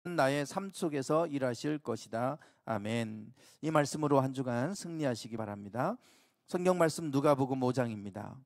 나의 삶 속에서 일하실 것이다. 아멘. 이 말씀으로 한 주간 승리하시기 바랍니다. 성경 말씀 누가복음 5장입니다.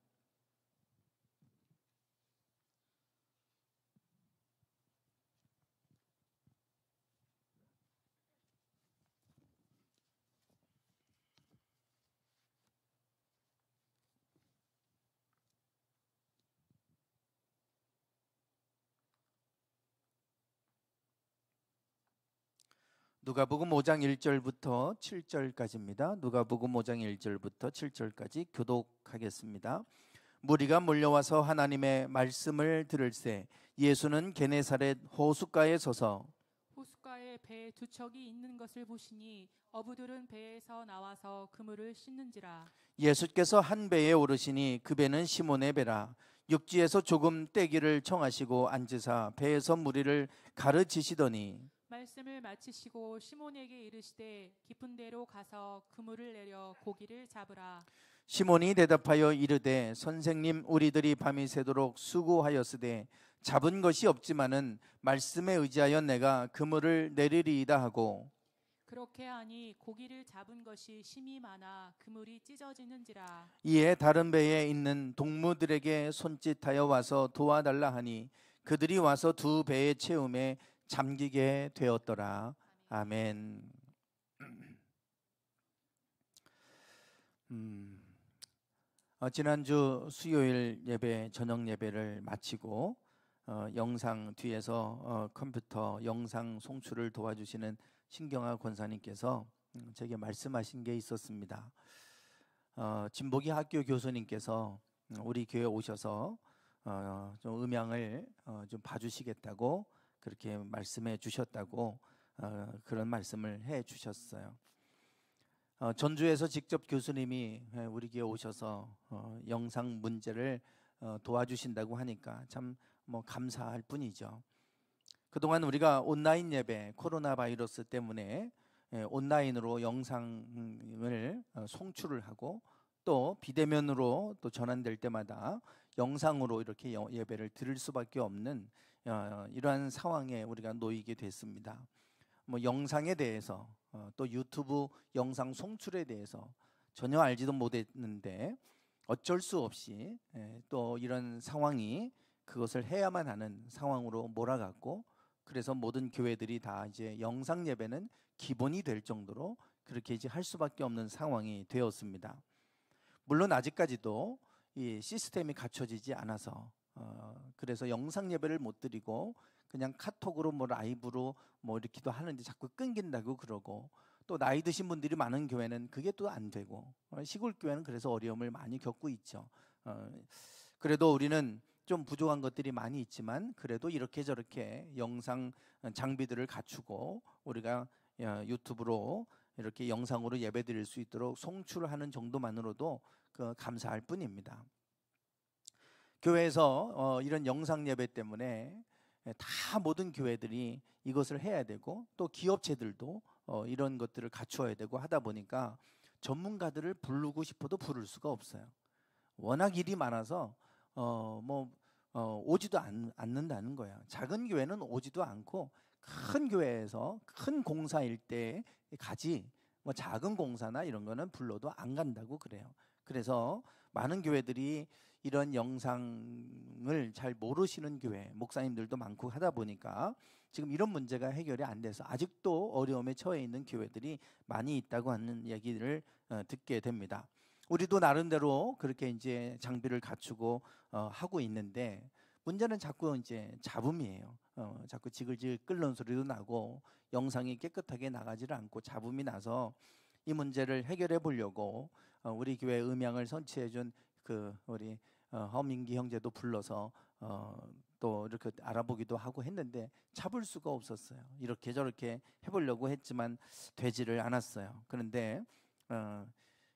누가복음 5장 1절부터 7절까지입니다. 누가복음 5장 1절부터 7절까지 교독하겠습니다. 무리가 몰려와서 하나님의 말씀을 들을새 예수는 게네사렛 호숫가에 서서 호숫가에 배 두 척이 있는 것을 보시니 어부들은 배에서 나와서 그물을 씻는지라. 예수께서 한 배에 오르시니 그 배는 시몬의 배라. 육지에서 조금 떼기를 청하시고 앉으사 배에서 무리를 가르치시더니 말씀을 마치시고 시몬에게 이르시되 깊은 데로 가서 그물을 내려 고기를 잡으라. 시몬이 대답하여 이르되 선생님, 우리들이 밤이 새도록 수고하였으되 잡은 것이 없지만은 말씀에 의지하여 내가 그물을 내리리이다 하고 그렇게 하니 고기를 잡은 것이 심이 많아 그물이 찢어지는지라. 이에 다른 배에 있는 동무들에게 손짓하여 와서 도와달라 하니 그들이 와서 두 배의 채움에 잠기게 되었더라. 아멘. 지난주 수요일 예배, 저녁 예배를 마치고 영상 뒤에서 컴퓨터 영상 송출을 도와주시는 신경아 권사님께서 제게 말씀하신 게 있었습니다. 진복이 학교 교수님께서 우리 교회 오셔서 좀 음향을 좀 봐주시겠다고 그렇게 말씀해 주셨다고 그런 말씀을 해 주셨어요. 전주에서 직접 교수님이 우리 교회 오셔서 영상 문제를 도와주신다고 하니까 참 뭐 감사할 뿐이죠. 그동안 우리가 온라인 예배, 코로나 바이러스 때문에 온라인으로 영상을 송출을 하고 또 비대면으로 또 전환될 때마다 영상으로 이렇게 예배를 드릴 수밖에 없는 이러한 상황에 우리가 놓이게 됐습니다. 뭐 영상에 대해서 또 유튜브 영상 송출에 대해서 전혀 알지도 못했는데 어쩔 수 없이 또 이런 상황이 그것을 해야만 하는 상황으로 몰아갔고 그래서 모든 교회들이 다 이제 영상 예배는 기본이 될 정도로 그렇게 이제 할 수밖에 없는 상황이 되었습니다. 물론 아직까지도 이 시스템이 갖춰지지 않아서 그래서 영상 예배를 못 드리고 그냥 카톡으로 뭐 라이브로 뭐 이렇게도 하는데 자꾸 끊긴다고 그러고 또 나이 드신 분들이 많은 교회는 그게 또 안 되고 시골 교회는 그래서 어려움을 많이 겪고 있죠. 그래도 우리는 좀 부족한 것들이 많이 있지만 그래도 이렇게 저렇게 영상 장비들을 갖추고 우리가 유튜브로 이렇게 영상으로 예배드릴 수 있도록 송출하는 정도만으로도 감사할 뿐입니다. 교회에서 이런 영상 예배 때문에 다 모든 교회들이 이것을 해야 되고 또 기업체들도 이런 것들을 갖추어야 되고 하다 보니까 전문가들을 부르고 싶어도 부를 수가 없어요. 워낙 일이 많아서 오지도 않는다는 거예요. 작은 교회는 오지도 않고 큰 교회에서 큰 공사일 때 가지 뭐 작은 공사나 이런 거는 불러도 안 간다고 그래요. 그래서 많은 교회들이 이런 영상을 잘 모르시는 교회 목사님들도 많고 하다 보니까 지금 이런 문제가 해결이 안 돼서 아직도 어려움에 처해 있는 교회들이 많이 있다고 하는 얘기를 듣게 됩니다. 우리도 나름대로 그렇게 이제 장비를 갖추고 하고 있는데 문제는 자꾸 이제 잡음이에요. 자꾸 지글지글 끓는 소리도 나고 영상이 깨끗하게 나가지를 않고 잡음이 나서 이 문제를 해결해 보려고 우리 교회 음향을 선치해 준 그 우리 허민기 형제도 불러서 또 이렇게 알아보기도 하고 했는데 잡을 수가 없었어요. 이렇게 저렇게 해보려고 했지만 되지를 않았어요. 그런데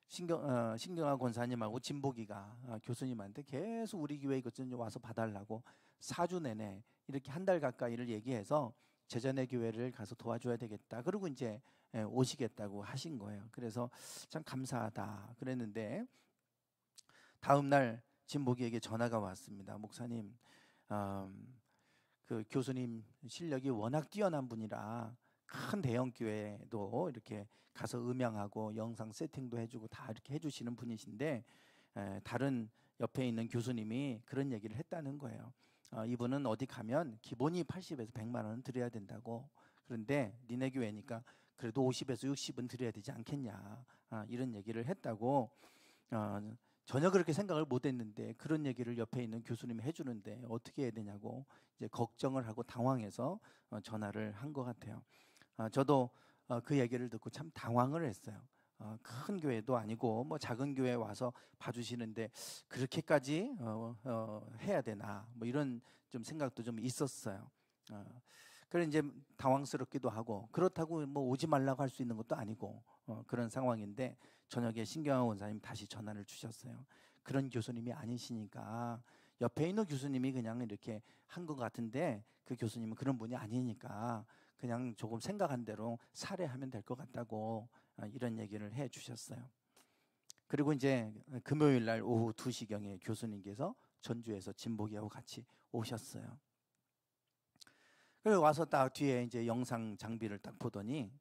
신경아 권사님하고 진복이가 교수님한테 계속 우리 교회 이것 좀 와서 봐달라고 4주 내내 이렇게 한 달 가까이를 얘기해서 제자네 교회를 가서 도와줘야 되겠다. 그리고 이제 오시겠다고 하신 거예요. 그래서 참 감사하다 그랬는데 다음 날 진복이에게 전화가 왔습니다. 목사님, 그 교수님 실력이 워낙 뛰어난 분이라 큰 대형 교회도 이렇게 가서 음향하고 영상 세팅도 해주고 다 이렇게 해주시는 분이신데 다른 옆에 있는 교수님이 그런 얘기를 했다는 거예요. 이분은 어디 가면 기본이 80에서 100만 원은 드려야 된다고. 그런데 니네 교회니까 그래도 50에서 60은 드려야 되지 않겠냐. 이런 얘기를 했다고. 전혀 그렇게 생각을 못 했는데 그런 얘기를 옆에 있는 교수님이 해주는데 어떻게 해야 되냐고 이제 걱정을 하고 당황해서 전화를 한 것 같아요. 저도 그 얘기를 듣고 참 당황을 했어요. 큰 교회도 아니고 뭐 작은 교회 와서 봐주시는데 그렇게까지 해야 되나 뭐 이런 좀 생각도 좀 있었어요. 그래 이제 당황스럽기도 하고 그렇다고 뭐 오지 말라고 할 수 있는 것도 아니고 그런 상황인데 저녁에 신경환 원사님 다시 전화를 주셨어요. 그런 교수님이 아니시니까 옆에 있는 교수님이 그냥 이렇게 한 것 같은데 그 교수님은 그런 분이 아니니까 그냥 조금 생각한 대로 살해하면 될 것 같다고 이런 얘기를 해 주셨어요. 그리고 이제 금요일 날 오후 2시경에 교수님께서 전주에서 진복이하고 같이 오셨어요. 그리고 와서 딱 뒤에 이제 영상 장비를 딱 보더니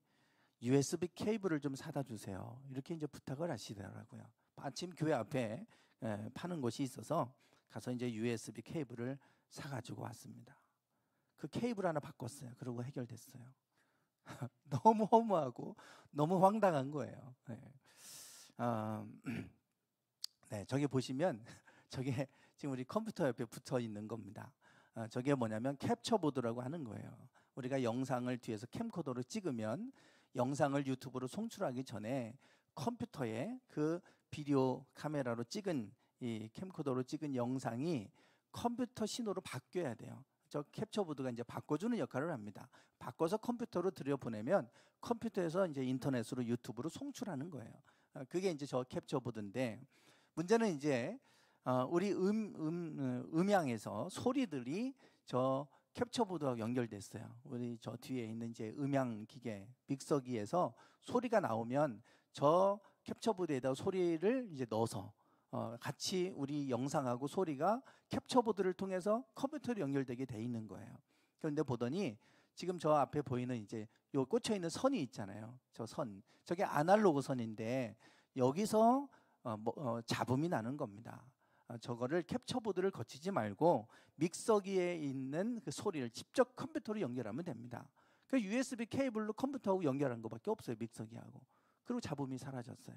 USB 케이블을 좀 사다 주세요. 이렇게 이제 부탁을 하시더라고요. 마침 교회 앞에 파는 곳이 있어서 가서 이제 USB 케이블을 사가지고 왔습니다. 그 케이블 하나 바꿨어요. 그리고 해결됐어요. 너무 허무하고 너무 황당한 거예요. 네, 저기 보시면 저게 지금 우리 컴퓨터 옆에 붙어 있는 겁니다. 저게 뭐냐면 캡처보드라고 하는 거예요. 우리가 영상을 뒤에서 캠코더로 찍으면 영상을 유튜브로 송출하기 전에 컴퓨터에 그 비디오 카메라로 찍은 이 캠코더로 찍은 영상이 컴퓨터 신호로 바뀌어야 돼요. 저 캡처보드가 이제 바꿔주는 역할을 합니다. 바꿔서 컴퓨터로 들여보내면 컴퓨터에서 이제 인터넷으로 유튜브로 송출하는 거예요. 그게 이제 저 캡처보드인데 문제는 이제 우리 음향에서 소리들이 저 캡처보드와 연결됐어요. 우리 저 뒤에 있는 이제 음향 기계 믹서기에서 소리가 나오면 저 캡처보드에다 소리를 이제 넣어서 같이 우리 영상하고 소리가 캡처보드를 통해서 컴퓨터로 연결되게 돼 있는 거예요. 그런데 보더니 지금 저 앞에 보이는 이제 요 꽂혀 있는 선이 있잖아요. 저 선, 저게 아날로그 선인데 여기서 잡음이 나는 겁니다. 저거를 캡처보드를 거치지 말고 믹서기에 있는 그 소리를 직접 컴퓨터로 연결하면 됩니다. 그 USB 케이블로 컴퓨터하고 연결한 것밖에 없어요. 믹서기하고. 그리고 잡음이 사라졌어요.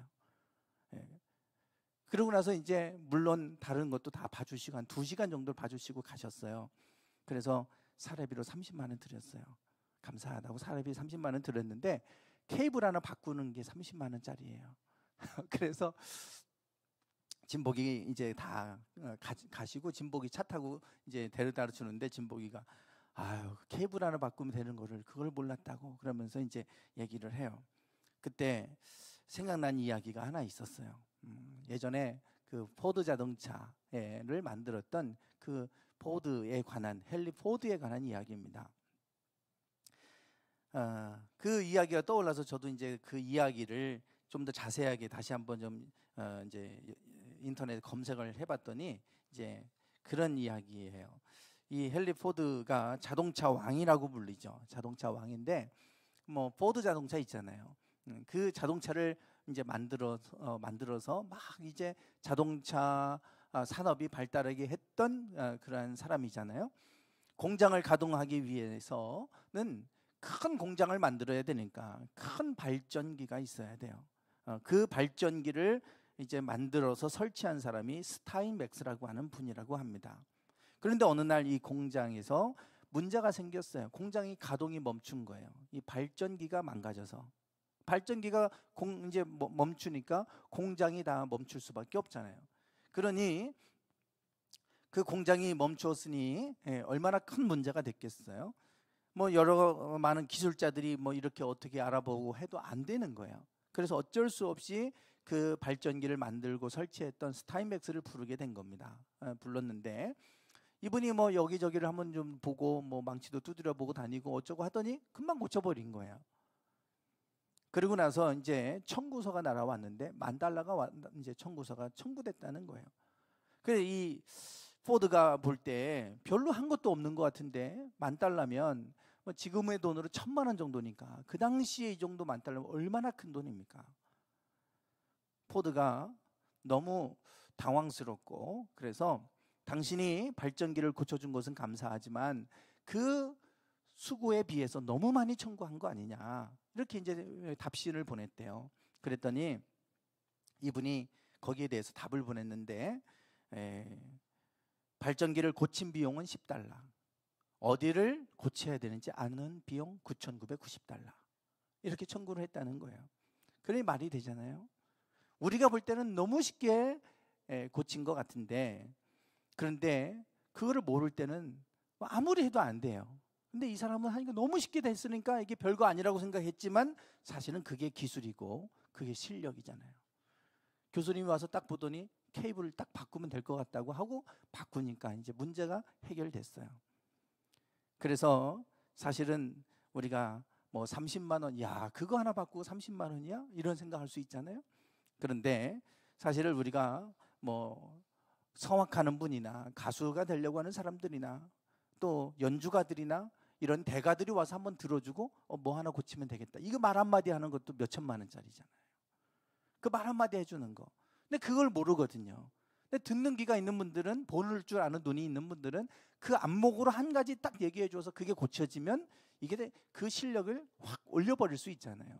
예. 그러고 나서 이제 물론 다른 것도 다 봐주시고 한 2시간 정도 봐주시고 가셨어요. 그래서 사례비로 30만 원 드렸어요. 감사하다고 사례비 30만 원 드렸는데 케이블 하나 바꾸는 게 30만 원짜리예요. 그래서 진복이 이제 다 가시고 진복이 차 타고 이제 데려다 주는데 진복이가 아유 케이블 하나 바꾸면 되는 거를 그걸 몰랐다고 그러면서 이제 얘기를 해요. 그때 생각난 이야기가 하나 있었어요. 예전에 그 포드 자동차를 만들었던 그 포드에 관한 헨리 포드에 관한 이야기입니다. 그 이야기가 떠올라서 저도 이제 그 이야기를 좀 더 자세하게 다시 한번 좀 이제 인터넷 검색을 해봤더니 이제 그런 이야기예요. 이 헨리 포드가 자동차 왕이라고 불리죠. 자동차 왕인데 뭐 포드 자동차 있잖아요. 그 자동차를 이제 만들어서 막 이제 자동차 산업이 발달하게 했던 그런 사람이잖아요. 공장을 가동하기 위해서는 큰 공장을 만들어야 되니까 큰 발전기가 있어야 돼요. 그 발전기를 이제 만들어서 설치한 사람이 스타인맥스라고 하는 분이라고 합니다. 그런데 어느 날 이 공장에서 문제가 생겼어요. 공장이 가동이 멈춘 거예요. 이 발전기가 망가져서 발전기가 이제 멈추니까 공장이 다 멈출 수밖에 없잖아요. 그러니 그 공장이 멈추었으니 얼마나 큰 문제가 됐겠어요. 뭐 여러 많은 기술자들이 뭐 이렇게 어떻게 알아보고 해도 안 되는 거예요. 그래서 어쩔 수 없이 그 발전기를 만들고 설치했던 스타인맥스를 부르게 된 겁니다. 불렀는데 이분이 뭐 여기저기를 한번 좀 보고 뭐 망치도 두드려 보고 다니고 어쩌고 하더니 금방 고쳐버린 거예요. 그리고 나서 이제 청구서가 날아왔는데 $10,000가 이제 청구서가 청구됐다는 거예요. 그래서 이 포드가 볼 때 별로 한 것도 없는 것 같은데 $10,000면 뭐 지금의 돈으로 1,000만 원 정도니까 그 당시에 이 정도 $10,000면 얼마나 큰 돈입니까? 포드가 너무 당황스럽고 그래서 당신이 발전기를 고쳐준 것은 감사하지만 그 수고에 비해서 너무 많이 청구한 거 아니냐 이렇게 이제 답신을 보냈대요. 그랬더니 이분이 거기에 대해서 답을 보냈는데 발전기를 고친 비용은 $10, 어디를 고쳐야 되는지 아는 비용 $9,990 이렇게 청구를 했다는 거예요. 그러니 말이 되잖아요. 우리가 볼 때는 너무 쉽게 고친 것 같은데 그런데 그거를 모를 때는 아무리 해도 안 돼요. 근데 이 사람은 하니까 너무 쉽게 됐으니까 이게 별거 아니라고 생각했지만 사실은 그게 기술이고 그게 실력이잖아요. 교수님이 와서 딱 보더니 케이블을 딱 바꾸면 될 것 같다고 하고 바꾸니까 이제 문제가 해결됐어요. 그래서 사실은 우리가 뭐 30만 원, 야 그거 하나 바꾸고 30만 원이야? 이런 생각할 수 있잖아요. 그런데 사실은 우리가 뭐 성악하는 분이나 가수가 되려고 하는 사람들이나 또 연주가들이나 이런 대가들이 와서 한번 들어주고 뭐 하나 고치면 되겠다, 이거 말 한마디 하는 것도 몇 천만 원짜리잖아요. 그 말 한마디 해주는 거. 근데 그걸 모르거든요. 근데 듣는 귀가 있는 분들은, 보는 줄 아는 눈이 있는 분들은 그 안목으로 한 가지 딱 얘기해 줘서 그게 고쳐지면 이게 그 실력을 확 올려버릴 수 있잖아요.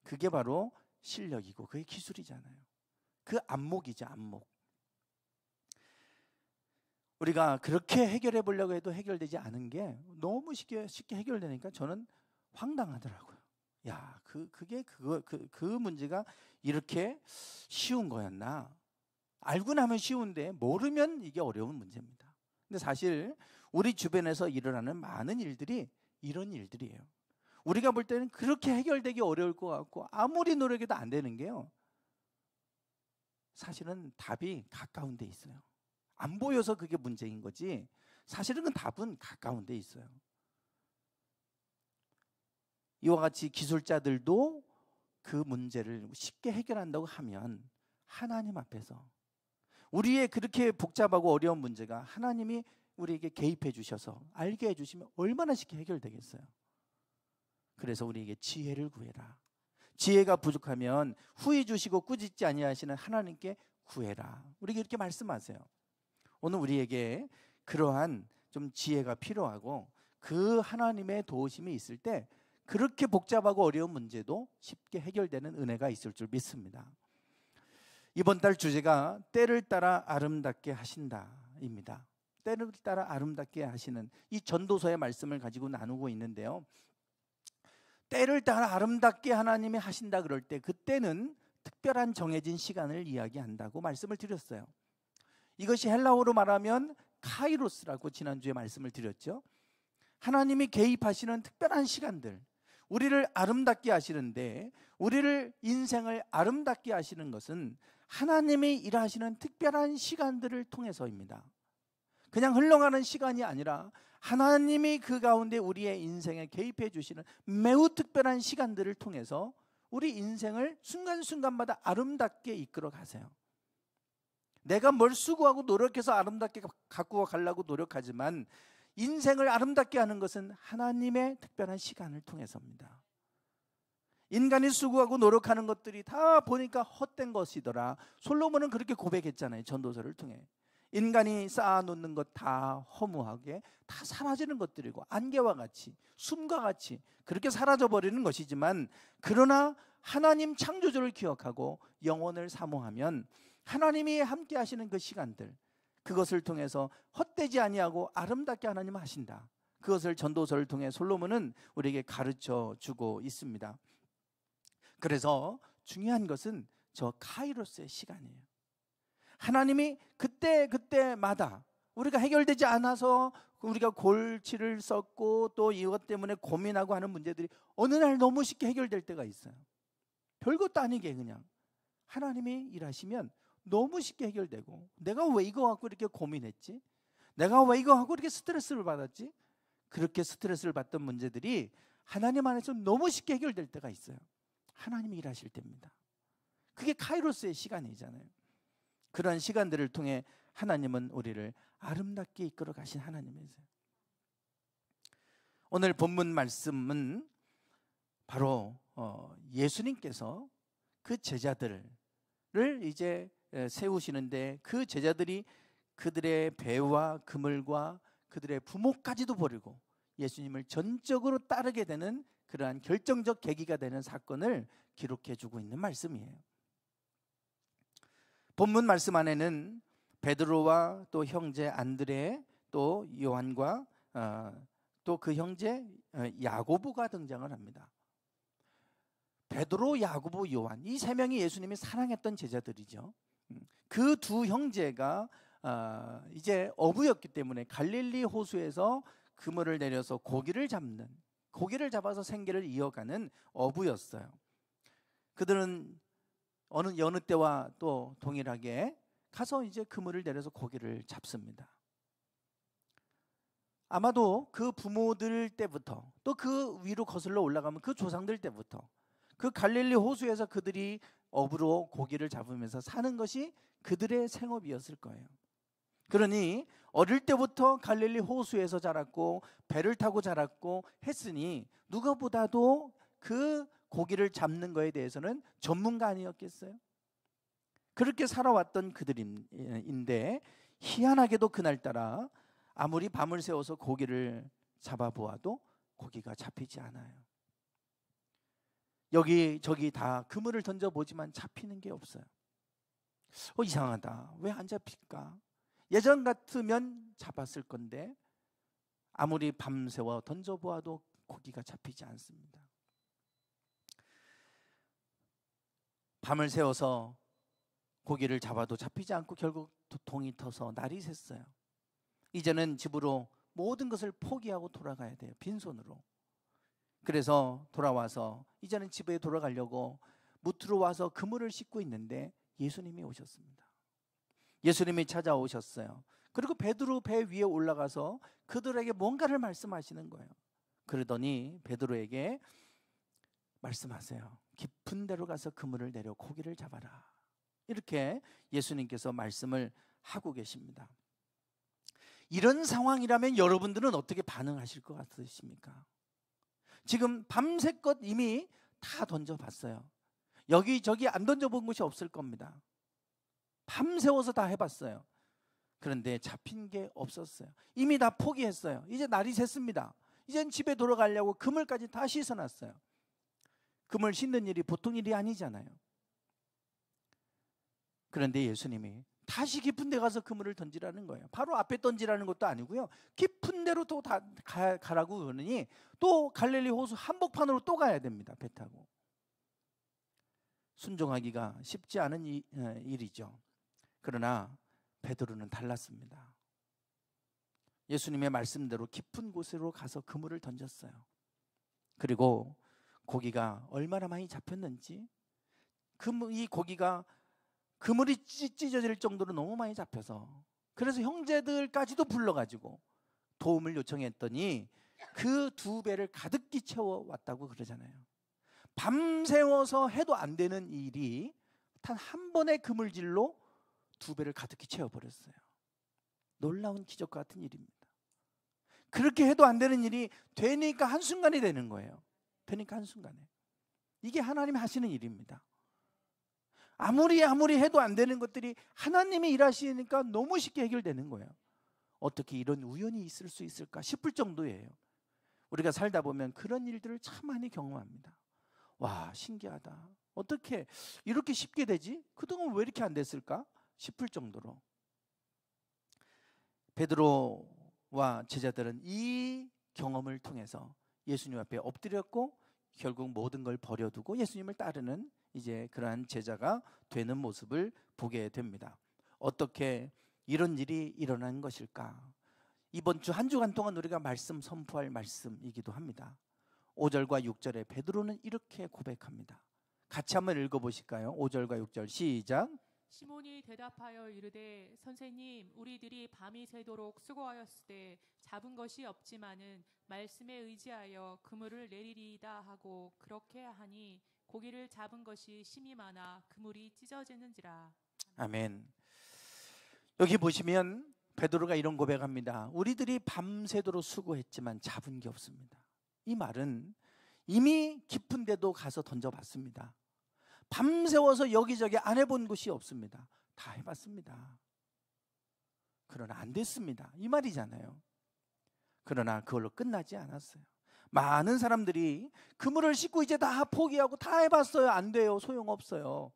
그게 바로 실력이고 그게 기술이잖아요. 그 안목이죠, 안목. 우리가 그렇게 해결해 보려고 해도 해결되지 않은 게 너무 쉽게 해결되니까 저는 황당하더라고요. 야, 그 문제가 이렇게 쉬운 거였나? 알고 나면 쉬운데 모르면 이게 어려운 문제입니다. 근데 사실 우리 주변에서 일어나는 많은 일들이 이런 일들이에요. 우리가 볼 때는 그렇게 해결되기 어려울 것 같고 아무리 노력해도 안 되는 게요, 사실은 답이 가까운 데 있어요. 안 보여서 그게 문제인 거지 사실은 그 답은 가까운 데 있어요. 이와 같이 기술자들도 그 문제를 쉽게 해결한다고 하면 하나님 앞에서 우리의 그렇게 복잡하고 어려운 문제가 하나님이 우리에게 개입해 주셔서 알게 해 주시면 얼마나 쉽게 해결되겠어요. 그래서 우리에게 지혜를 구해라. 지혜가 부족하면 후히 주시고 꾸짖지 아니하시는 하나님께 구해라. 우리에게 이렇게 말씀하세요. 오늘 우리에게 그러한 좀 지혜가 필요하고 그 하나님의 도우심이 있을 때 그렇게 복잡하고 어려운 문제도 쉽게 해결되는 은혜가 있을 줄 믿습니다. 이번 달 주제가 때를 따라 아름답게 하신다입니다. 때를 따라 아름답게 하시는 이 전도서의 말씀을 가지고 나누고 있는데요, 때를 따라 아름답게 하나님이 하신다 그럴 때 그때는 특별한 정해진 시간을 이야기한다고 말씀을 드렸어요. 이것이 헬라어로 말하면 카이로스라고 지난주에 말씀을 드렸죠. 하나님이 개입하시는 특별한 시간들, 우리를 아름답게 하시는데 우리를 인생을 아름답게 하시는 것은 하나님이 일하시는 특별한 시간들을 통해서입니다. 그냥 흘러가는 시간이 아니라 하나님이 그 가운데 우리의 인생에 개입해 주시는 매우 특별한 시간들을 통해서 우리 인생을 순간순간마다 아름답게 이끌어 가세요. 내가 뭘 수고하고 노력해서 아름답게 갖고 가려고 노력하지만 인생을 아름답게 하는 것은 하나님의 특별한 시간을 통해서입니다. 인간이 수고하고 노력하는 것들이 다 보니까 헛된 것이더라. 솔로몬은 그렇게 고백했잖아요, 전도서를 통해. 인간이 쌓아놓는 것 다 허무하게 다 사라지는 것들이고 안개와 같이 숨과 같이 그렇게 사라져버리는 것이지만, 그러나 하나님 창조주를 기억하고 영혼을 사모하면 하나님이 함께 하시는 그 시간들, 그것을 통해서 헛되지 아니하고 아름답게 하나님 하신다. 그것을 전도서를 통해 솔로몬은 우리에게 가르쳐 주고 있습니다. 그래서 중요한 것은 저 카이로스의 시간이에요. 하나님이 그때마다 우리가 해결되지 않아서 우리가 골치를 썩고 또 이것 때문에 고민하고 하는 문제들이 어느 날 너무 쉽게 해결될 때가 있어요. 별것도 아니게 그냥 하나님이 일하시면 너무 쉽게 해결되고, 내가 왜 이거 갖고 이렇게 고민했지? 내가 왜 이거 갖고 이렇게 스트레스를 받았지? 그렇게 스트레스를 받던 문제들이 하나님 안에서 너무 쉽게 해결될 때가 있어요. 하나님이 일하실 때입니다. 그게 카이로스의 시간이잖아요. 그런 시간들을 통해 하나님은 우리를 아름답게 이끌어 가신 하나님이세요. 오늘 본문 말씀은 바로 예수님께서 그 제자들을 이제 세우시는데, 그 제자들이 그들의 배와 그물과 그들의 부모까지도 버리고 예수님을 전적으로 따르게 되는 그러한 결정적 계기가 되는 사건을 기록해 주고 있는 말씀이에요. 본문 말씀 안에는 베드로와 또 형제 안드레, 또 요한과 또 그 형제 야고보가 등장을 합니다. 베드로, 야고보, 요한, 이 세 명이 예수님이 사랑했던 제자들이죠. 그 두 형제가 이제 어부였기 때문에 갈릴리 호수에서 그물을 내려서 고기를 잡아서 생계를 이어가는 어부였어요. 그들은 여느 때와 또 동일하게 가서 이제 그물을 내려서 고기를 잡습니다. 아마도 그 부모들 때부터, 또 그 위로 거슬러 올라가면 그 조상들 때부터 그 갈릴리 호수에서 그들이 어부로 고기를 잡으면서 사는 것이 그들의 생업이었을 거예요. 그러니 어릴 때부터 갈릴리 호수에서 자랐고 배를 타고 자랐고 했으니 누구보다도 그 고기를 잡는 거에 대해서는 전문가 아니었겠어요? 그렇게 살아왔던 그들인데, 희한하게도 그날따라 아무리 밤을 새워서 고기를 잡아보아도 고기가 잡히지 않아요. 여기저기 다 그물을 던져보지만 잡히는 게 없어요. 이상하다, 왜 안 잡힐까? 예전 같으면 잡았을 건데 아무리 밤새워 던져보아도 고기가 잡히지 않습니다. 밤을 새워서 고기를 잡아도 잡히지 않고 결국 동이 터서 날이 샜어요. 이제는 집으로 모든 것을 포기하고 돌아가야 돼요, 빈손으로. 그래서 돌아와서 이제는 집에 돌아가려고 무트로 와서 그물을 씻고 있는데 예수님이 오셨습니다. 예수님이 찾아오셨어요. 그리고 베드로 배 위에 올라가서 그들에게 뭔가를 말씀하시는 거예요. 그러더니 베드로에게 말씀하세요. 깊은 데로 가서 그물을 내려 고기를 잡아라. 이렇게 예수님께서 말씀을 하고 계십니다. 이런 상황이라면 여러분들은 어떻게 반응하실 것 같으십니까? 지금 밤새껏 이미 다 던져봤어요. 여기저기 안 던져본 곳이 없을 겁니다. 밤새워서 다 해봤어요. 그런데 잡힌 게 없었어요. 이미 다 포기했어요. 이제 날이 샜습니다. 이젠 집에 돌아가려고 그물까지 다 씻어놨어요. 그물 씻는 일이 보통 일이 아니잖아요. 그런데 예수님이 다시 깊은 데 가서 그물을 던지라는 거예요. 바로 앞에 던지라는 것도 아니고요, 깊은 데로 또 가라고 그러니 또 갈릴리 호수 한복판으로 또 가야 됩니다, 배 타고. 순종하기가 쉽지 않은 일이죠. 그러나 베드로는 달랐습니다. 예수님의 말씀대로 깊은 곳으로 가서 그물을 던졌어요. 그리고 고기가 얼마나 많이 잡혔는지, 이 고기가 그물이 찢어질 정도로 너무 많이 잡혀서, 그래서 형제들까지도 불러가지고 도움을 요청했더니 그 2배를 가득히 채워왔다고 그러잖아요. 밤새워서 해도 안 되는 일이 단 한 번의 그물질로 2배를 가득히 채워버렸어요. 놀라운 기적 같은 일입니다. 그렇게 해도 안 되는 일이 되니까 한순간에 되는 거예요. 되니까 한순간에. 이게 하나님이 하시는 일입니다. 아무리 해도 안 되는 것들이 하나님이 일하시니까 너무 쉽게 해결되는 거예요. 어떻게 이런 우연이 있을 수 있을까 싶을 정도예요. 우리가 살다 보면 그런 일들을 참 많이 경험합니다. 와, 신기하다. 어떻게 이렇게 쉽게 되지? 그동안 왜 이렇게 안 됐을까 싶을 정도로. 베드로와 제자들은 이 경험을 통해서 예수님 앞에 엎드렸고 결국 모든 걸 버려두고 예수님을 따르는 이제 그러한 제자가 되는 모습을 보게 됩니다. 어떻게 이런 일이 일어난 것일까? 이번 주 한 주간 동안 우리가 말씀 선포할 말씀이기도 합니다. 5절과 6절에 베드로는 이렇게 고백합니다. 같이 한번 읽어보실까요? 5절과 6절 시작. 시몬이 대답하여 이르되 선생님, 우리들이 밤이 새도록 수고하였을 때 잡은 것이 없지만은 말씀에 의지하여 그물을 내리리이다 하고 그렇게 하니 고기를 잡은 것이 심이 많아 그물이 찢어지는지라. 아멘. 여기 보시면 베드로가 이런 고백합니다. 우리들이 밤새도록 수고했지만 잡은 게 없습니다. 이 말은 이미 깊은 데도 가서 던져봤습니다. 밤새워서 여기저기 안 해본 곳이 없습니다. 다 해봤습니다. 그러나 안 됐습니다. 이 말이잖아요. 그러나 그걸로 끝나지 않았어요. 많은 사람들이 그물을 싣고 이제 다 포기하고 다 해봤어요. 안 돼요. 소용없어요.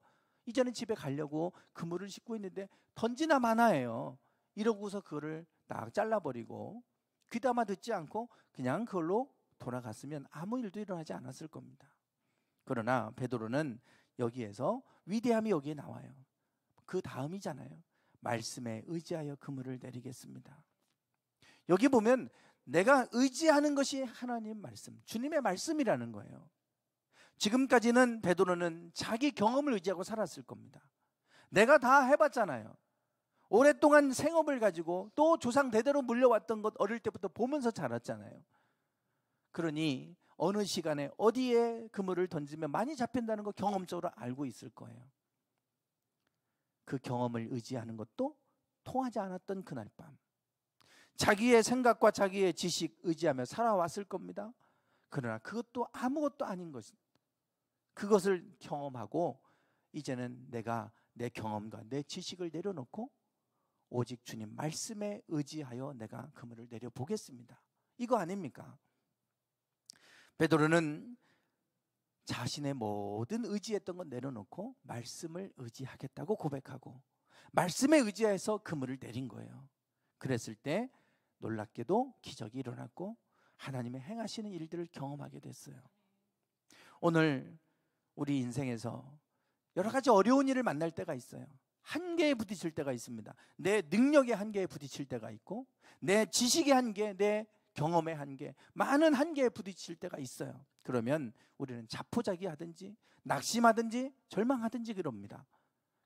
이제는 집에 가려고 그물을 싣고 있는데 던지나 마나예요. 이러고서 그거를 딱 잘라버리고 귀담아 듣지 않고 그냥 그걸로 돌아갔으면 아무 일도 일어나지 않았을 겁니다. 그러나 베드로는 여기에서 위대함이 여기에 나와요. 그 다음이잖아요. 말씀에 의지하여 그물을 내리겠습니다. 여기 보면 내가 의지하는 것이 하나님 말씀, 주님의 말씀이라는 거예요. 지금까지는 베드로는 자기 경험을 의지하고 살았을 겁니다. 내가 다 해봤잖아요. 오랫동안 생업을 가지고 또 조상 대대로 물려왔던 것 어릴 때부터 보면서 자랐잖아요. 그러니 어느 시간에 어디에 그물을 던지면 많이 잡힌다는 거 경험적으로 알고 있을 거예요. 그 경험을 의지하는 것도 통하지 않았던 그날 밤, 자기의 생각과 자기의 지식 의지하며 살아왔을 겁니다. 그러나 그것도 아무것도 아닌 것, 그것을 경험하고 이제는 내가 내 경험과 내 지식을 내려놓고 오직 주님 말씀에 의지하여 내가 그물을 내려보겠습니다. 이거 아닙니까? 베드로는 자신의 모든 의지했던 건 내려놓고 말씀을 의지하겠다고 고백하고 말씀에 의지해서 그물을 내린 거예요. 그랬을 때 놀랍게도 기적이 일어났고 하나님의 행하시는 일들을 경험하게 됐어요. 오늘 우리 인생에서 여러 가지 어려운 일을 만날 때가 있어요. 한계에 부딪힐 때가 있습니다. 내 능력의 한계에 부딪힐 때가 있고 내 지식의 한계, 내 경험의 한계, 많은 한계에 부딪힐 때가 있어요. 그러면 우리는 자포자기하든지 낙심하든지 절망하든지 그럽니다.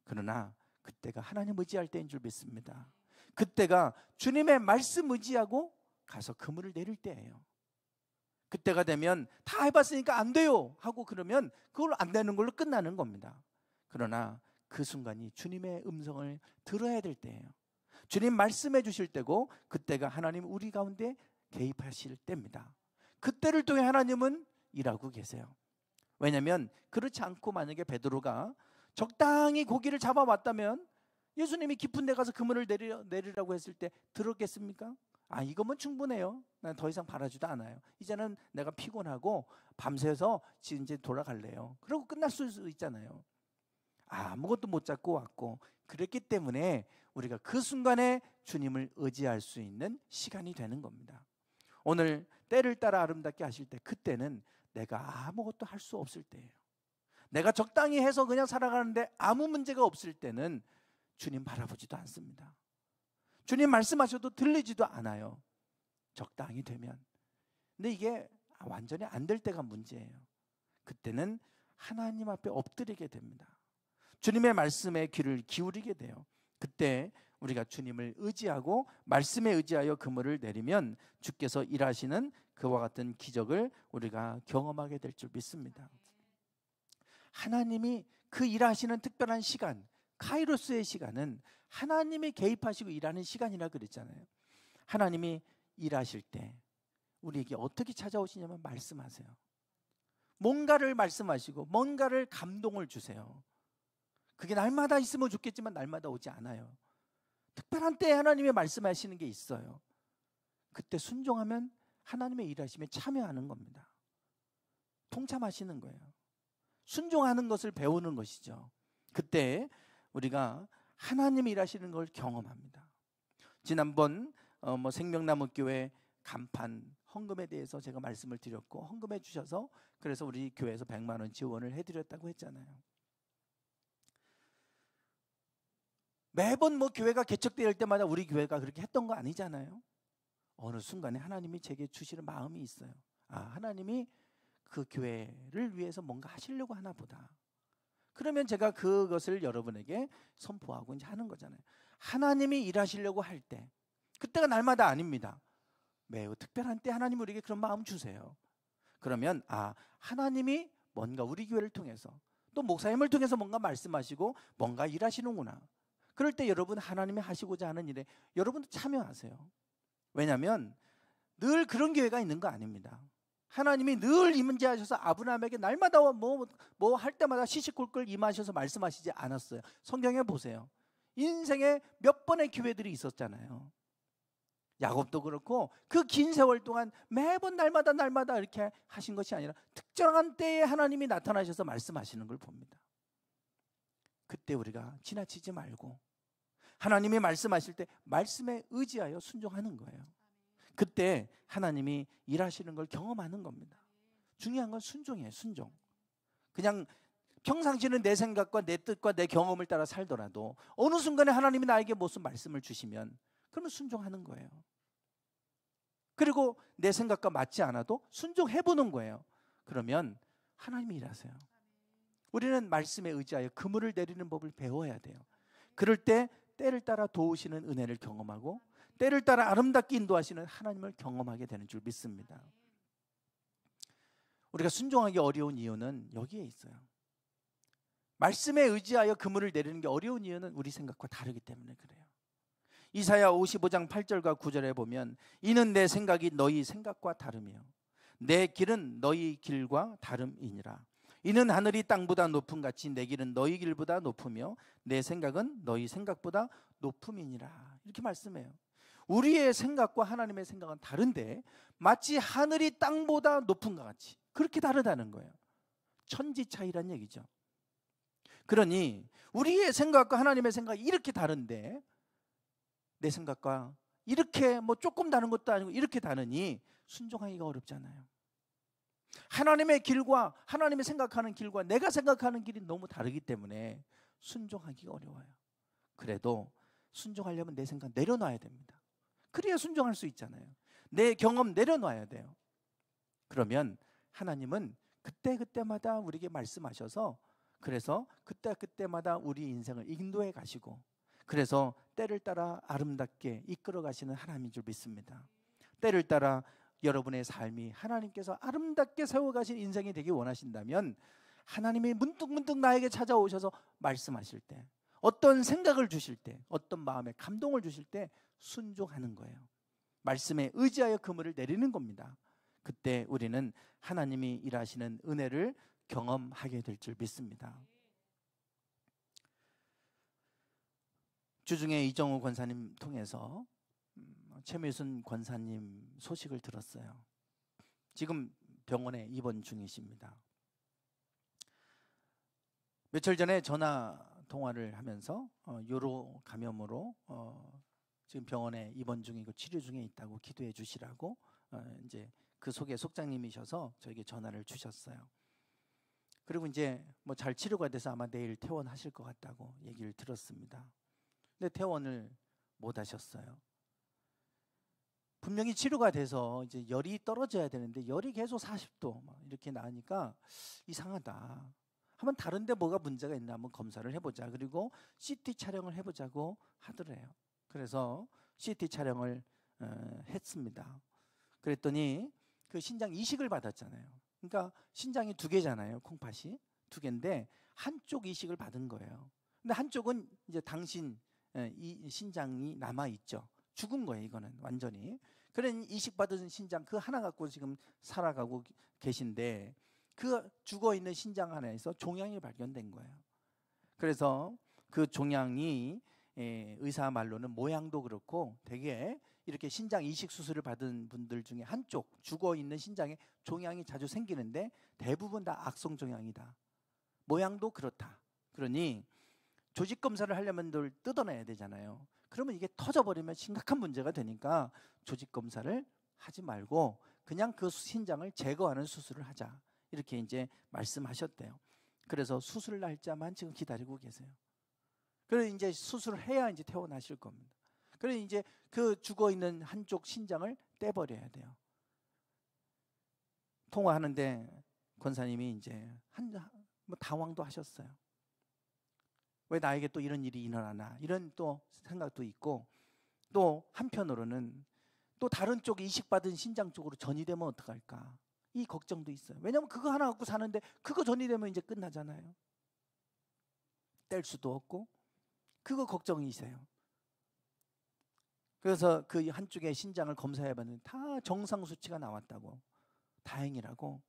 그러나 그때가 하나님 의지할 때인 줄 믿습니다. 그때가 주님의 말씀 의지하고 가서 그물을 내릴 때예요. 그때가 되면 다 해봤으니까 안 돼요 하고 그러면 그걸 안 되는 걸로 끝나는 겁니다. 그러나 그 순간이 주님의 음성을 들어야 될 때예요. 주님 말씀해 주실 때고 그때가 하나님 우리 가운데 개입하실 때입니다. 그때를 통해 하나님은 일하고 계세요. 왜냐하면 그렇지 않고 만약에 베드로가 적당히 고기를 잡아왔다면 예수님이 깊은 데 가서 그물을 내리라고 했을 때 들었겠습니까? 아, 이거면 충분해요. 난 더 이상 바라지도 않아요. 이제는 내가 피곤하고 밤새서 이제 돌아갈래요. 그러고 끝날 수 있잖아요. 아무것도 못 잡고 왔고 그랬기 때문에 우리가 그 순간에 주님을 의지할 수 있는 시간이 되는 겁니다. 오늘 때를 따라 아름답게 하실 때 그때는 내가 아무것도 할 수 없을 때예요. 내가 적당히 해서 그냥 살아가는데 아무 문제가 없을 때는 주님 바라보지도 않습니다. 주님 말씀하셔도 들리지도 않아요. 적당히 되면. 근데 이게 완전히 안 될 때가 문제예요. 그때는 하나님 앞에 엎드리게 됩니다. 주님의 말씀에 귀를 기울이게 돼요. 그때 우리가 주님을 의지하고 말씀에 의지하여 그물을 내리면 주께서 일하시는 그와 같은 기적을 우리가 경험하게 될 줄 믿습니다. 하나님이 그 일하시는 특별한 시간, 카이로스의 시간은 하나님이 개입하시고 일하는 시간이라 그랬잖아요. 하나님이 일하실 때 우리에게 어떻게 찾아오시냐면 말씀하세요. 뭔가를 말씀하시고 뭔가를 감동을 주세요. 그게 날마다 있으면 좋겠지만 날마다 오지 않아요. 특별한 때에 하나님이 말씀하시는 게 있어요. 그때 순종하면 하나님의 일하심에 참여하는 겁니다. 통참하시는 거예요. 순종하는 것을 배우는 것이죠. 그때 우리가 하나님이 일하시는 걸 경험합니다. 지난번 생명나무교회 간판 헌금에 대해서 제가 말씀을 드렸고 헌금해 주셔서 그래서 우리 교회에서 100만 원 지원을 해드렸다고 했잖아요. 매번 교회가 개척될 때마다 우리 교회가 그렇게 했던 거 아니잖아요. 어느 순간에 하나님이 제게 주시는 마음이 있어요. 아, 하나님이 그 교회를 위해서 뭔가 하시려고 하나 보다. 그러면 제가 그것을 여러분에게 선포하고 이제 하는 거잖아요. 하나님이 일하시려고 할 때, 그때가 날마다 아닙니다. 매우 특별한 때 하나님 우리에게 그런 마음 주세요. 그러면 하나님이 뭔가 우리 교회를 통해서 또 목사님을 통해서 뭔가 말씀하시고 뭔가 일하시는구나. 그럴 때 여러분 하나님이 하시고자 하는 일에 여러분도 참여하세요. 왜냐하면 늘 그런 기회가 있는 거 아닙니다. 하나님이 늘 임재하셔서 아브라함에게 날마다 뭐 할 때마다 시시콜콜 임하셔서 말씀하시지 않았어요. 성경에 보세요. 인생에 몇 번의 기회들이 있었잖아요. 야곱도 그렇고 그 긴 세월 동안 매번 날마다 이렇게 하신 것이 아니라 특정한 때에 하나님이 나타나셔서 말씀하시는 걸 봅니다. 그때 우리가 지나치지 말고 하나님이 말씀하실 때 말씀에 의지하여 순종하는 거예요. 그때 하나님이 일하시는 걸 경험하는 겁니다. 중요한 건 순종이에요. 순종. 그냥 평상시는 내 생각과 내 뜻과 내 경험을 따라 살더라도 어느 순간에 하나님이 나에게 무슨 말씀을 주시면 그러면 순종하는 거예요. 그리고 내 생각과 맞지 않아도 순종해보는 거예요. 그러면 하나님이 일하세요. 우리는 말씀에 의지하여 그물을 내리는 법을 배워야 돼요. 그럴 때 때를 따라 도우시는 은혜를 경험하고 때를 따라 아름답게 인도하시는 하나님을 경험하게 되는 줄 믿습니다. 우리가 순종하기 어려운 이유는 여기에 있어요. 말씀에 의지하여 그물을 내리는 게 어려운 이유는 우리 생각과 다르기 때문에 그래요. 이사야 55장 8절과 9절에 보면 이는 내 생각이 너희 생각과 다르며 내 길은 너희 길과 다름이니라. 이는 하늘이 땅보다 높음 같이 내 길은 너희 길보다 높으며 내 생각은 너희 생각보다 높음이니라. 이렇게 말씀해요. 우리의 생각과 하나님의 생각은 다른데 마치 하늘이 땅보다 높은 것 같이 그렇게 다르다는 거예요. 천지 차이란 얘기죠. 그러니 우리의 생각과 하나님의 생각이 이렇게 다른데 내 생각과 이렇게 조금 다른 것도 아니고 이렇게 다르니 순종하기가 어렵잖아요. 하나님의 길과 하나님의 생각하는 길과 내가 생각하는 길이 너무 다르기 때문에 순종하기가 어려워요. 그래도 순종하려면 내 생각 내려놔야 됩니다. 그래야 순종할 수 있잖아요. 내 경험 내려놔야 돼요. 그러면 하나님은 그때그때마다 우리에게 말씀하셔서 그래서 그때그때마다 우리 인생을 인도해 가시고 그래서 때를 따라 아름답게 이끌어 가시는 하나님인 줄 믿습니다. 때를 따라 여러분의 삶이 하나님께서 아름답게 세워가신 인생이 되기 원하신다면 하나님이 문득문득 나에게 찾아오셔서 말씀하실 때 어떤 생각을 주실 때 어떤 마음에 감동을 주실 때 순종하는 거예요. 말씀에 의지하여 그물을 내리는 겁니다. 그때 우리는 하나님이 일하시는 은혜를 경험하게 될 줄 믿습니다. 주중에 이정우 권사님 통해서 최미순 권사님 소식을 들었어요. 지금 병원에 입원 중이십니다. 며칠 전에 전화 통화를 하면서 요로 감염으로 지금 병원에 입원 중이고 치료 중에 있다고 기도해 주시라고 이제 그 속에 속장님이셔서 저에게 전화를 주셨어요. 그리고 이제 잘 치료가 돼서 아마 내일 퇴원하실 것 같다고 얘기를 들었습니다. 근데 퇴원을 못 하셨어요. 분명히 치료가 돼서 이제 열이 떨어져야 되는데 열이 계속 40도 이렇게 나으니까 이상하다. 한번 다른데 뭐가 문제가 있나 한번 검사를 해보자. 그리고 CT 촬영을 해보자고 하더래요. 그래서 CT 촬영을 했습니다. 그랬더니 그 신장 이식을 받았잖아요. 그러니까 신장이 2개잖아요. 콩팥이 2개인데 한쪽 이식을 받은 거예요. 근데 한쪽은 이제 당신 이 신장이 남아 있죠. 죽은 거예요. 이거는 완전히. 그런 이식받은 신장 그 하나 갖고 지금 살아가고 계신데 그 죽어 있는 신장 하나에서 종양이 발견된 거예요. 그래서 그 종양이 의사 말로는 모양도 그렇고 되게 이렇게 신장 이식 수술을 받은 분들 중에 한쪽 죽어 있는 신장에 종양이 자주 생기는데 대부분 다 악성 종양이다. 모양도 그렇다. 그러니 조직 검사를 하려면 늘 뜯어내야 되잖아요. 그러면 이게 터져버리면 심각한 문제가 되니까 조직 검사를 하지 말고 그냥 그 신장을 제거하는 수술을 하자. 이렇게 이제 말씀하셨대요. 그래서 수술 날짜만 지금 기다리고 계세요. 그래서 이제 수술을 해야 이제 퇴원하실 겁니다. 그래서 이제 그 죽어 있는 한쪽 신장을 떼버려야 돼요. 통화하는데 권사님이 이제 당황도 하셨어요. 왜 나에게 또 이런 일이 일어나나 이런 또 생각도 있고 또 한편으로는 또 다른 쪽 이식받은 신장 쪽으로 전이되면 어떡할까 이 걱정도 있어요. 왜냐하면 그거 하나 갖고 사는데 그거 전이되면 이제 끝나잖아요. 뗄 수도 없고 그거 걱정이세요. 그래서 그 한쪽의 신장을 검사해봤는데 다 정상 수치가 나왔다고, 다행이라고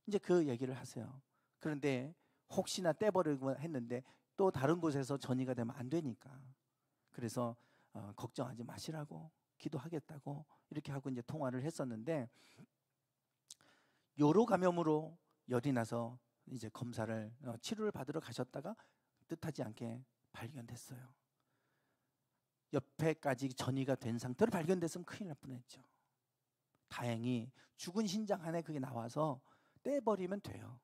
이제 그 얘기를 하세요. 그런데 혹시나 떼버리고 했는데 또 다른 곳에서 전이가 되면 안 되니까, 그래서 걱정하지 마시라고, 기도하겠다고 이렇게 하고 이제 통화를 했었는데, 요로 감염으로 열이 나서 이제 검사를 치료를 받으러 가셨다가 뜻하지 않게 발견됐어요. 옆에까지 전이가 된 상태로 발견됐으면 큰일 날 뻔했죠. 다행히 죽은 신장 안에 그게 나와서 떼버리면 돼요.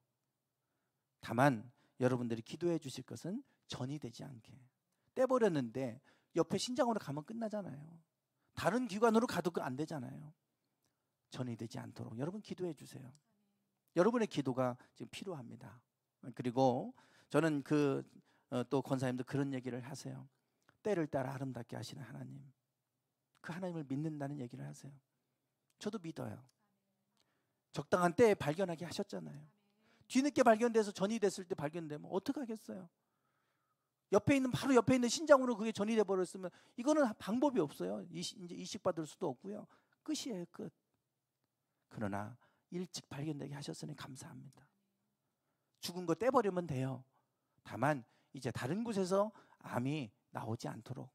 다만 여러분들이 기도해 주실 것은 전이 되지 않게, 떼버렸는데 옆에 신장으로 가면 끝나잖아요. 다른 기관으로 가도 안 되잖아요. 전이 되지 않도록 여러분 기도해 주세요. 여러분의 기도가 지금 필요합니다. 그리고 저는 또 권사님도 그런 얘기를 하세요. 때를 따라 아름답게 하시는 하나님, 그 하나님을 믿는다는 얘기를 하세요. 저도 믿어요. 적당한 때에 발견하게 하셨잖아요. 뒤늦게 발견돼서 전이 됐을 때 발견되면 어떡하겠어요? 바로 옆에 있는 신장으로 그게 전이 돼 버렸으면 이거는 방법이 없어요. 이제 이식받을 수도 없고요. 끝이에요, 끝. 그러나 일찍 발견되게 하셨으니 감사합니다. 죽은 거 떼버리면 돼요. 다만 이제 다른 곳에서 암이 나오지 않도록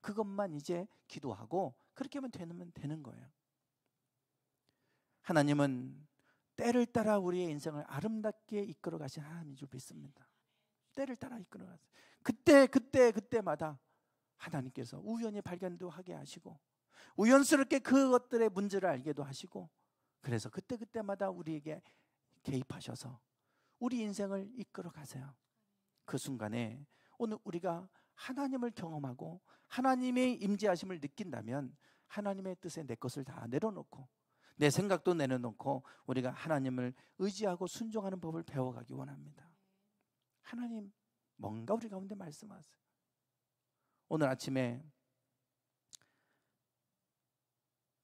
그것만 이제 기도하고 그렇게 하면 되는 거예요. 하나님은 때를 따라 우리의 인생을 아름답게 이끌어 가신 하나님인 줄 믿습니다. 때를 따라 이끌어 가세요. 그때마다 하나님께서 우연히 발견도 하게 하시고 우연스럽게 그것들의 문제를 알게도 하시고, 그래서 그때마다 우리에게 개입하셔서 우리 인생을 이끌어 가세요. 그 순간에 오늘 우리가 하나님을 경험하고 하나님의 임재하심을 느낀다면 하나님의 뜻에 내 것을 다 내려놓고 내 생각도 내려놓고 우리가 하나님을 의지하고 순종하는 법을 배워가기 원합니다. 하나님 뭔가 우리 가운데 말씀하세요. 오늘 아침에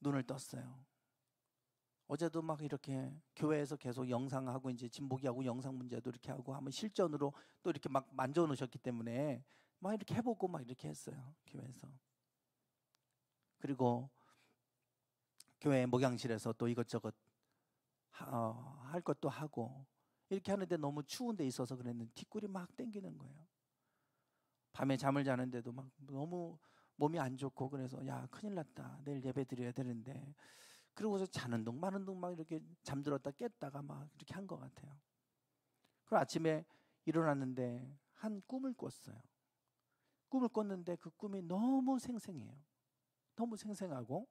눈을 떴어요. 어제도 막 이렇게 교회에서 계속 영상하고 이제 진보기하고 영상 문제도 이렇게 하고 하면 실전으로 또 이렇게 막 만져 놓으셨기 때문에 막 이렇게 해보고 막 이렇게 했어요, 교회에서. 그리고 교회 목양실에서 또 이것저것 할 것도 하고 이렇게 하는데 너무 추운 데 있어서 그랬는데 뒷골이 막 땡기는 거예요. 밤에 잠을 자는데도 막 너무 몸이 안 좋고, 그래서 야 큰일 났다, 내일 예배 드려야 되는데, 그러고서 자는 둥 마는 둥 막 이렇게 잠들었다 깼다가 막 이렇게 한 것 같아요. 그리고 아침에 일어났는데 한 꿈을 꿨어요. 꿈을 꿨는데 그 꿈이 너무 생생해요. 너무 생생하고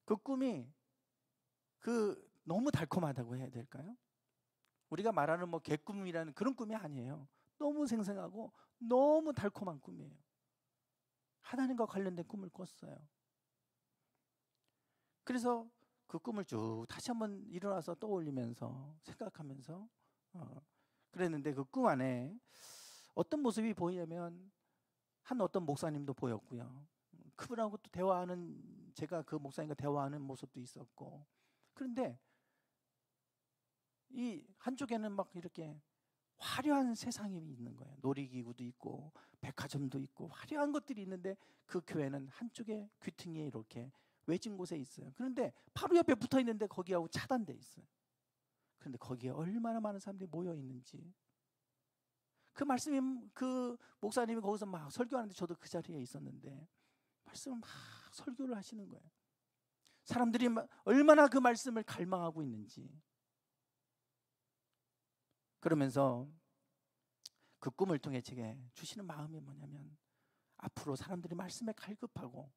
그 꿈이 너무 달콤하다고 해야 될까요? 우리가 말하는 뭐 개꿈이라는 그런 꿈이 아니에요. 너무 생생하고 너무 달콤한 꿈이에요. 하나님과 관련된 꿈을 꿨어요. 그래서 그 꿈을 쭉 다시 한번 일어나서 떠올리면서 생각하면서 그랬는데 그 꿈 안에 어떤 모습이 보이냐면 어떤 목사님도 보였고요. 그분하고 또 대화하는, 제가 그 목사님과 대화하는 모습도 있었고, 그런데 이 한쪽에는 막 이렇게 화려한 세상이 있는 거예요. 놀이기구도 있고 백화점도 있고 화려한 것들이 있는데 그 교회는 한쪽에 귀퉁이에 이렇게 외진 곳에 있어요. 그런데 바로 옆에 붙어 있는데 거기하고 차단돼 있어요. 그런데 거기에 얼마나 많은 사람들이 모여 있는지, 그 말씀이, 그 목사님이 거기서 막 설교하는데 저도 그 자리에 있었는데 말씀을 막 설교를 하시는 거예요. 사람들이 얼마나 그 말씀을 갈망하고 있는지. 그러면서 그 꿈을 통해 제게 주시는 마음이 뭐냐면, 앞으로 사람들이 말씀에 갈급하고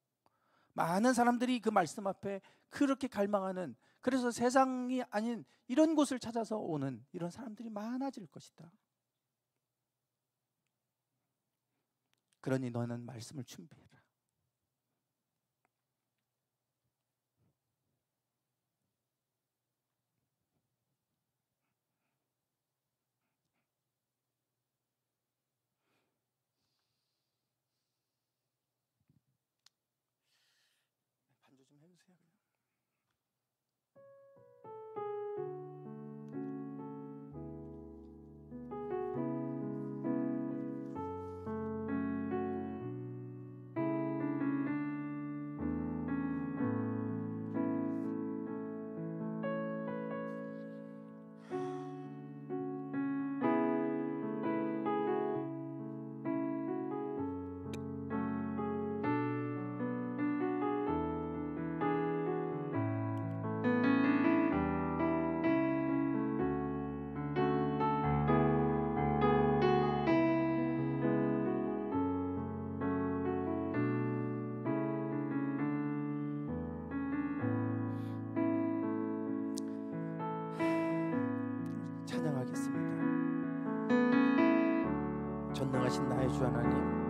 많은 사람들이 그 말씀 앞에 그렇게 갈망하는, 그래서 세상이 아닌 이런 곳을 찾아서 오는 이런 사람들이 많아질 것이다. 그러니 너는 말씀을 준비해라. 반주 좀 해주세요. 찬양하겠습니다. 전능하신 나의 주 하나님,